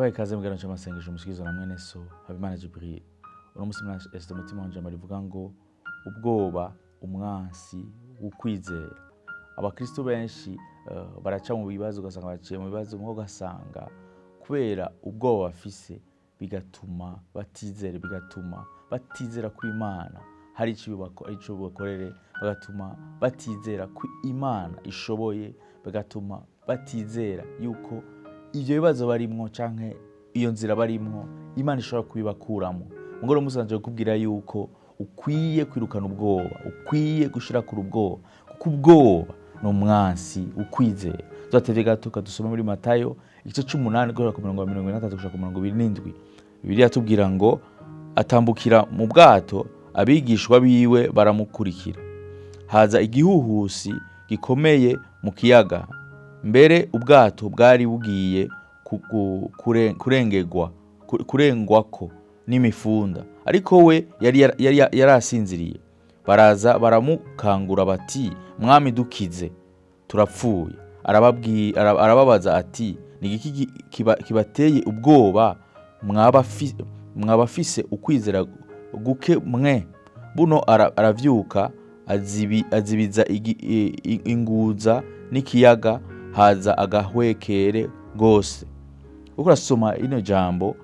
Ndabaye ikaze mu gihano cy'amasengesho mushikirizo na mwene so Habimana Jibril. Uno musi mwashyize umutima wanje rivuga ngo ubwoba umwansi ukwizera. Abakristo benshi baraca mu bibazo ugasanga baciye mu bibazo mwo gasanga kubera ubwoba bafise bigatuma batizera ku Imana hari ico bakorere, bagatuma batizera ku Imana ishoboye, bagatuma batizera yuko ivyo bibazo barimwo canke iyo nzira barimwo Imana ishobora kubibakuramo. Ngoro musanje kubwira yuko ukwiye kwirukana ubwoba, ukwiye gushira ku ubwoba, kuko ubwoba no mwansi ukwizera. Zatevye gatuka dusome muri Matayo igice 8 guhera ku 23 gushika ku 27. Bibiliya tubwira ngo atambukira mu bwato, abigishwa biwe baramukurikira. Haza igihuhusi gikomeye mu kiyaga, mbere ubwato bwari bugiye kurengwako n'imifunda, ariko we yari asinziriye. Baraza baramukangura bati, mwami dukize, turapfuye. Arababaza ati, nigiki kibateye ubwoba, mwabafise ukwizera guke mwe? Buno aravyuka azibiza inguza n'ikiyaga, haza agahwekere gose. Uko urasoma ino jambo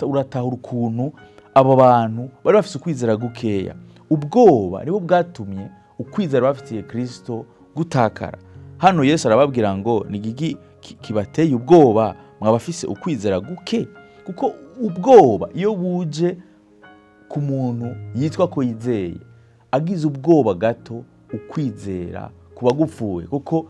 uratahura ukuntu abo bantu bari bafise ukwizera gukeya. Ubwoba nibo bwatumye ukwizera bafitiye Kristo gutakara. Hano Yesu arababwira ngo nigiki kibateye ubwoba, mwabafise ukwizera guke? Kuko ubwoba iyo buje ku muntu yitwa ko yizeye, agize ubwoba gato ukwizera kuba gupfuye, kuko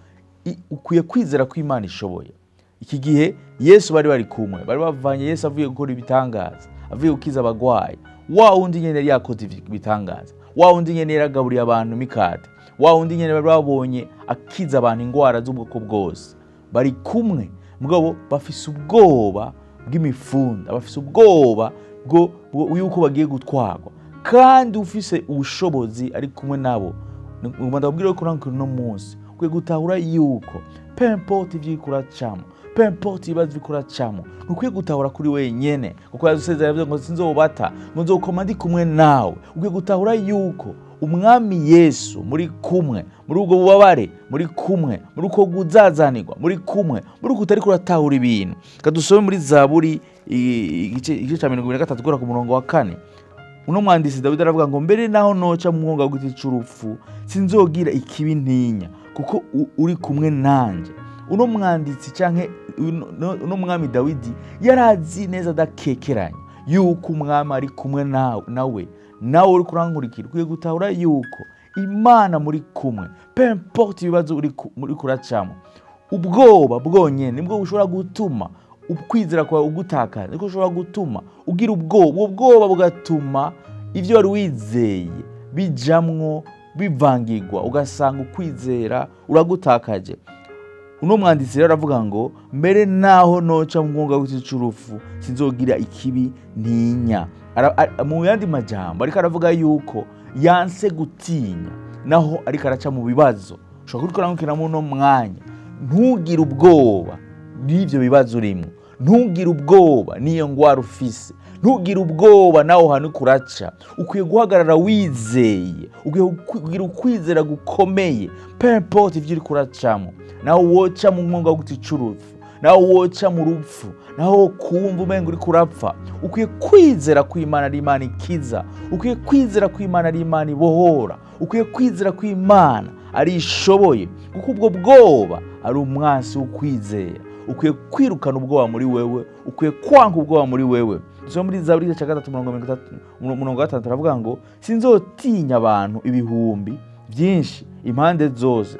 ukwiye kwizera ko Imana ishoboye. Iki gihe Yesu bari kumwe, bari bavanye Yesu avuye gukora ibitangaza, avuye gukiza abagwayi. Wa wundi nyene yari yakoze ibitangaza, wa wundi nyene yaragaburiye abantu mikate, wa wundi nyene bari babonye akiza abantu ingwara z'ubwoko bwose. Bari kumwe mugabo bafise ubwoba bw'imifunda, bafise ubwoba yuko bagiye gutwarwa, kandi ufise ubushobozi ari kumwe nabo. Ndababwira ko no munsi ukwiye gutahura yuko pemporte ivyikuracamo, pemporte ibibazo bikuracamo, ukwiye gutahura kuri wenyene, kuko yazusezera yavuze ngo sinzobata, ngo nzokoma ndi kumwe nawe. Ukwiye gutahura yuko umwami Yesu muri kumwe, muri ubwo bubabare muri kumwe, muri uko guzazanirwa muri kumwe, muri uko utari kuratahura ibintu. Kadusome muri Zaburi igice ca 23 gura ku murongo wa 4. Uno mwandisi Dawidi aravuga ngo mbere naho noca mu mwonga w'igiti c'urupfu, sinzogira ikibi ntinya, kuko uri kumwe nanje. Uno mwanditsi canke uno mwami Dawidi yarazi neza dakekeranya yuko umwami ari kumwe nawe uri kurankurikira. Ukwiye gutahura yuko Imana muri kumwe, pemporte ibibazo uri kuracamo. Ubwoba bwonyene nibwo bushobora gutuma ukwizera kwawe ugutakaza, niko ushobora gutuma ugira ubwoba bugatuma ivyo wari wizeye bijamwo bivangirwa, ugasanga ukwizera uragutakaje. Uno mwanditsi rero aravuga ngo mbere naho noca mu mwonga w'igiti c'urupfu, sinzogira ikibi ntinya. Mu yandi majambo ariko aravuga yuko yanse gutinya naho ariko araca mu bibazo. Ushobora kurikora mu no mwanya, ntugire ubwoba n'ivyo bibazo urimo, ntugire ubwoba niyo ngwara ufise, ntugire ubwoba naho hanu kuraca. Ukwiye guhagarara wizeye, ukwiye kugira ukwizera gukomeye, pemporte ivyo uri kuracamo. Naho woca mu mwonga w'igiti c'urupfu, naho woca mu rupfu, naho kumva umengo uri kurapfa, ukwiye kwizera ko Imana ari Imana ikiza, ukwiye kwizera ko Imana ari Imana ibohora, ukwiye kwizera ko Imana ari ishoboye, kuko ubwo bwoba ari umwansi w'ukwizera. Ukwiye kwirukana ubwoba muri wewe, ukwiye kwanga ubwoba muri wewe. So muri Zaburi ya 3:6 aravuga ngo sinzotinya abantu ibihumbi byinshi impande zose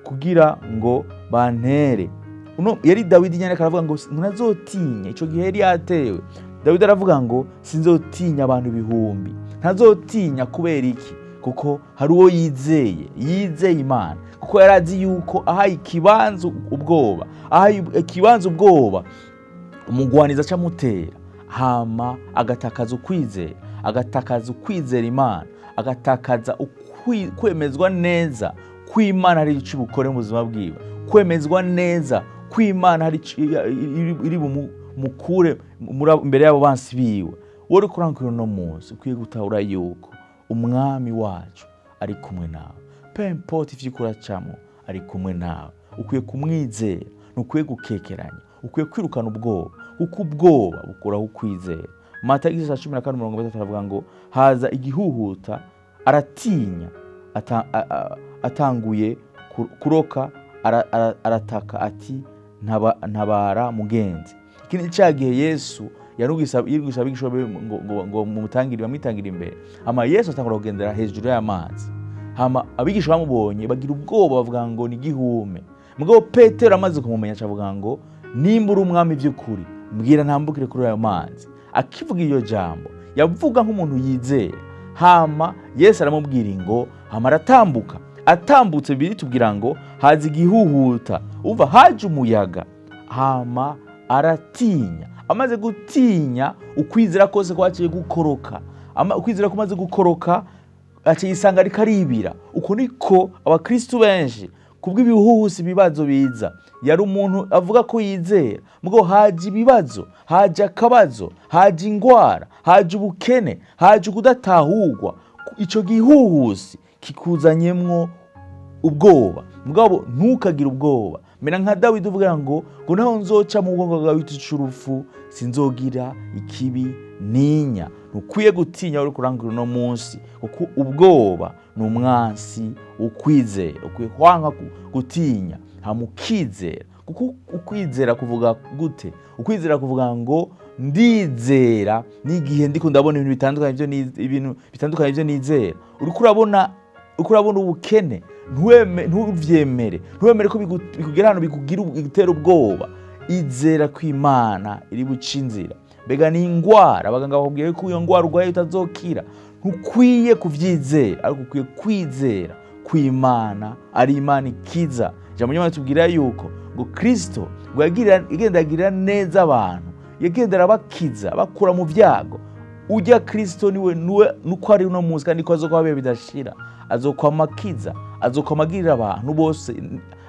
kugira ngo bantere. Uno yari Dawidi nyane karavuga ngo ntazotinya. Ico gihe yari yatewe. Dawidi aravuga ngo sinzotinya abantu ibihumbi. Ntazotinya kubera iki? Kuko hari uwo yizeye Imana, kuko yarazi yuko ahaye ikibanza ubwoba umugwaniza camutera, hama agatakaza ukwizera Imana, agatakaza kwemezwa neza kw'Imana ari ico bukore mu buzima bwiwe, kwemezwa neza kw'Imana iri bumukure imbere y'abo bansi biwe. Wowe uriko urankura uno munsi ukwiye gutahura yuko umwami wacu ari kumwe nawe, peu importe ivyo uriko uracamwo ari kumwe nawe. Ukwiye kumwizera, ntukwiye gukekeranya, ukwiye kwirukana ubwoba, kuko ubwoba bukuraho ukwizera. Matayo 14:33 aravuga ngo haza igihuhuta aratinya, atanguye kuroka arataka ati ntabara mugenzi. Iki ni cya gihe Yesu yarugisa abigisha ngo bamwitangire imbere. Hama Yesu atangura kugendera hejuru y'amazi. Hama abigisha bamubonye bagira ubwoba bavuga ngo ni gihume. Mugabo Petero amaze kumumenya avuga ngo nimbura umwami by'ukuri mbwira ntambukire kuri ayo mazi. Akivuga iyo jambo yavuga nk'umuntu yizera. Hama Yesu aramubwira ngo hama aratambuka. Atambutse biri tubwira ngo haza igihuhuta, uva haje umuyaga. Hama aratinya. Amaze gutinya, ukwizera kose kwaciye gukoroka. Ukwizera kumaze gukoroka aciye isanga ariko aribira. Uko niko abakristo benshi kubw'ibihuhusi ibibazo biza. Yari umuntu avuga ko yizera, mugabo haje ibibazo, haje akabazo, haje ingwara, haje ubukene, haje kudatahurwa. Ico gihuhusi kikuzanyemwo ubwoba. Mugabo ntukagire ubwoba. Mera nka Dawidi uvuga ngo naho nzoca mu bwongo bwawe c'urupfu sinzogira ikibi ninya. Ntukwiye gutinya uri kurangura no munsi, kuko ubwoba ni umwansi ukwizera. Ukwiye kwanga gutinya hamukizera, kuko ukwizera kuvuga gute? Ukwizera kuvuga ngo ndizera n'igihe ndiko ndabona ibintu bitandukanye ivyo nizera. Uriko urabona ubukene, ntuvyemere ko bikugera hano bigutera ubwoba. Izera kw'Imana iri buca inzira. Mbega ni ingwara abaganga bakubwiye ko iyo ngwara urwaye utazokira. Ntukwiye kuvyizera, ariko ukwiye kwizera kw'Imana ari Imana ikiza. Ijambo ry'Imana tubwira yuko ngo Kristo ngo yagendagirira neza abantu, yagendera bakiza bakura mu vyago. Ujya Kristo niwe nuko ari uno munsi kandi ko azokwama bidashira. Azokwamakiza, azokwamagirira abantu bose,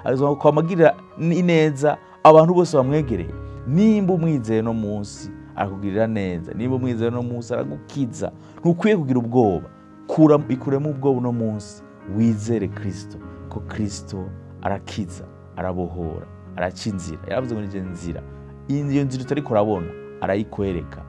azokwamagirira ineza abantu bose bamwegereye. Nimba umwizeye no munsi arakugirira neza, nimba umwizeye no munsi aragukiza. Ntukwiye kugira ubwoba, ikuremo ubwoba no munsi, wizere Kristo, ko Kristo arakiza, arabohora, aracinzira. Yaravuze ngo nije nzira, iyo nzira utariko urabona arayikwereka.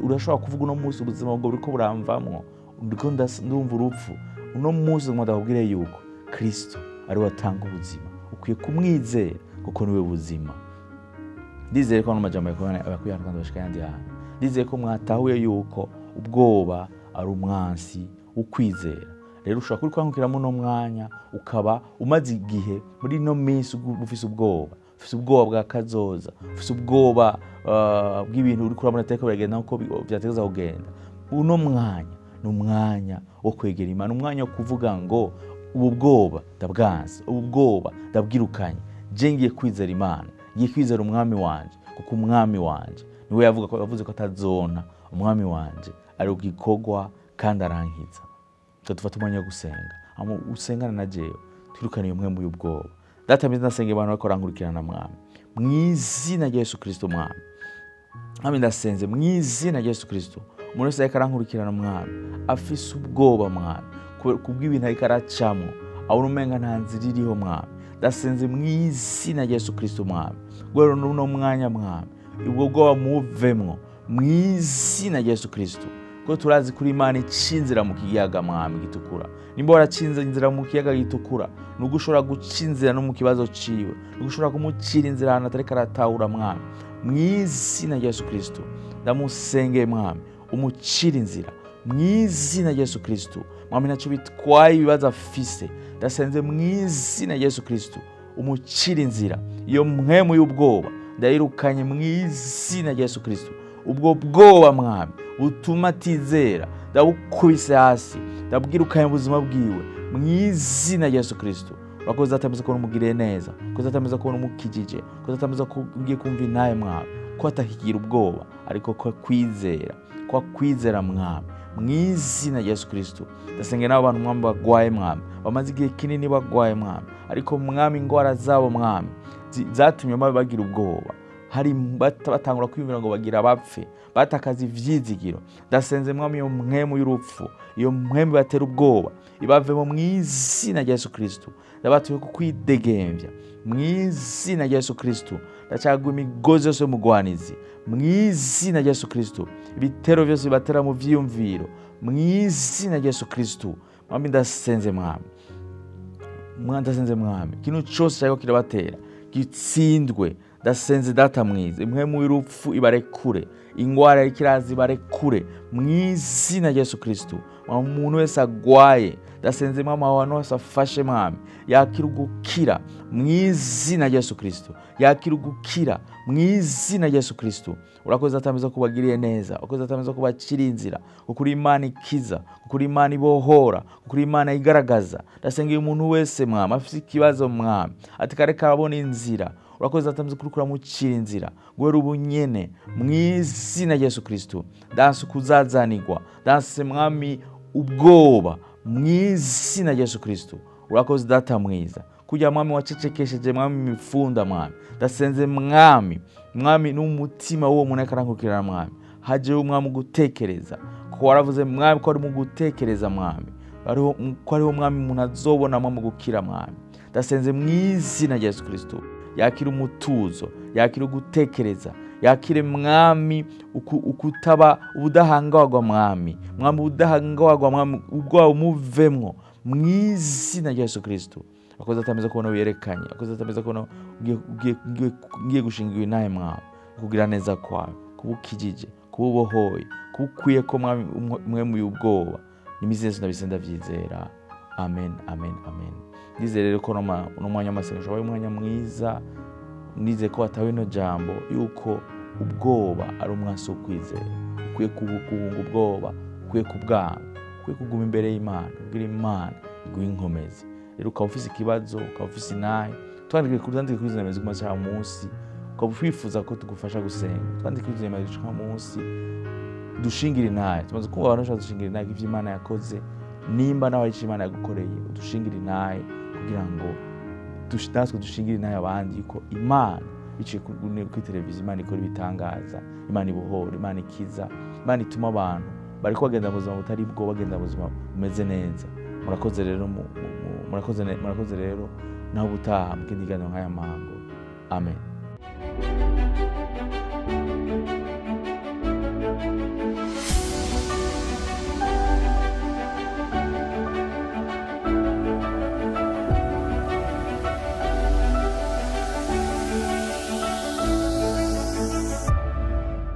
Urashobora kuvuga uno munsi ubuzima bwo buriko buramvamwo, ndiko ndumva urupfu. Uno munsi ndakubwira yuko Kristo ari watanga ubuzima. Ukwiye kumwizera kuko niwe buzima. Ndizeye ko n'amajambo yakuye kandi bashika yandi hantu. Ndizeye ko mwatahuye yuko ubwoba ari umwansi ukwizera. Rero ushobora kuri kwankukiramo no mwanya ukaba umaze igihe muri no minsi ufise ubwoba. Ufise ubwoba bwa kazoza, ufise ubwoba bw'ibintu uri kurabona ateka biragenda uko byategeza kugenda. Uno mwanya ni umwanya wo kwegera Imana, umwanya wo kuvuga ngo ubu bwoba ndabwanze, ubu bwoba ndabwirukanye. Je ngiye kwizera Imana, ngiye kwizera umwami wanje, kuko umwami wanje niwe yavuze ko atazona. Umwami wanje ari ugikorwa kandi arankiza. Dufata umwanya wo gusenga, usengana na jewe twirukane umwe mu y'ubwoba. Data mbiza nasenge abantu bako rankurikirana mwami, mw'izina rya Yesu Kristo mwami. Mwami ndasenze mw'izina rya Yesu Kristo, umuntu wese ariko arankurikirana mwami afise ubwoba mwami kubw'ibintu ariko aracamwo, abona umenga nta nzira iriho mwami. Ndasenze mw'izina rya Yesu Kristo mwami, gwero n'uno mwanya mwami ubwo bwoba muvemwo mw'izina rya Yesu Kristo. Ko turazi kuri Imana icinzira mu kiyaga mwami gitukura. Nimba waracinze inzira mu kiyaga gitukura, nuko ushobora gucinzira no mu kibazo ciwe, nuko ushobora kumucira inzira ahantu atariko aratahura mwami. Mw'izina rya Yesu Kristo ndamusengeye mwami umucira inzira mw'izina rya Yesu Kristo. Mwami naco bitwaye ibibazo afise, ndasenze mw'izina rya Yesu Kristo umucira inzira. Iyo mpwemu y'ubwoba ndayirukanye mw'izina rya Yesu Kristo. Ubwo bwoba mwami butuma atizera ndabukubise hasi, ndabwirukanye ubuzima bwiwe mw'izina rya Yesu Kristo. Urakoze atameze ko umugiriye neza, urakoze atameze ko umukijije, urakoze atameze ko ugiye kumva inaye mwami, ko atakigira ubwoba ariko ko kwizera kwa kwizera mwami, mu izina rya Yesu Kristo. Ndasengera n'abo bantu mwami bagwaye mwami, bamaze igihe kinini bagwaye mwami, ariko mwami ingwara zabo mwami zatumye bagira ubwoba, hari batangura kwiyumvira ngo bagira bapfe, batakaza ivyizigiro. Ndasenze mwami iyo mpwemu y'urupfu, iyo mpwemu batera ubwoba ibavemo mu izina rya Yesu Kristo. Ndabatuye kukwidegembya mu izina rya Yesu Kristo. Ndacagwa imigozi yose y'umugwanizi mu izina rya Yesu Kristo, ibitero byose bibatera mu vyiyumviro mu izina rya Yesu Kristo. Mwami ndasenze mwami, ndasenze mwami, ikintu cyose cyariko kirabatera gitsindwe. Ndasenze data mwiza, impwemu y'urupfu ibarekure, ingwara y'ikirazi ibarekure mu izina rya Yesu Kristo. Umuntu wese agwaye, ndasenze mwami abantu wese afashe mwami, yakira gukira mu izina rya Yesu Kristo, yakira gukira mu izina rya Yesu Kristo. Urakoze atameza kubagiriye neza, urakoze atameza kubacira inzira, ukuri Imana ikiza, ukuri Imana ibohora, ukuri Imana igaragaza. Ndasengeye umuntu wese mwami afite ikibazo mwami, atikareka abona inzira, urakoze atameze kurukura mucira inzira, guhera ubunyene mu izina rya Yesu Kristo. Danse kuzazanirwa, danse mwami ubwoba mu izina rya Yesu Kristo. Urakoze data mwiza, kugira mwami wacecekesheje mwami imifunda mwami. Ndasenze mwami n'umutima w'uwo muntu akarankukirana mwami, hajeho mwami gutekereza, ko waravuze mwami ko ari mu gutekereza mwami, ko ariho mwami umuntu azobona mwami gukira mwami. Ndasenze mu izina rya Yesu Kristo, yakira umutuzo, yakira gutekereza, yakire mwami ukutaba ubudahangarwa mwami, ubudahangarwa mwami ubwo umuvemwo mu izina rya Yesu Kristo. Akoze atameza kubona wiyerekanye, akoze atameza kubona ugiye gushinga inahe mwami, kugira neza kwawe, kubukijije, kububohoye, kubukwiye ko mwami mwemu y'ubwoba. N'imizenzo ndabisenda vyizera. Amen, amen, amen. Ndizere rero ko no mwanya w'amasengesho wabaye umwanya mwiza. Nize ko atawe no jambo yuko ubwoba ari umwasi wo kwizera, ukwiye kubukunga ubwoba, ukwiye kubwanga, ukwiye kuguma imbere y'Imana, kugira Imana iguhe inkomezi. Rero ukaba ufise ikibazo, ukaba ufise inahe, twandike kuri izo nimero ziguma cyangwa munsi, ukaba ufifuza ko tugufasha gusenga, twandike kuri izo nimero ziguma munsi, dushingire inahe. Tumaze kumva abantu bashaka dushingira inahe ivyo Imana yakoze, nimba nawe ari Imana yagukoreye, udushingire inahe kugira ngo natwe dushingire inahe abandi ko Imana biciye kuri televiziyo Imana ikora ibitangaza, Imana ibohora, Imana ikiza, Imana ituma abantu bariko bagenda mu buzima butari bwo bagenda mu buzima bumeze neza. Murakoze rero naho ubutaha mu kindi kiganiro nk'aya mango. Amen.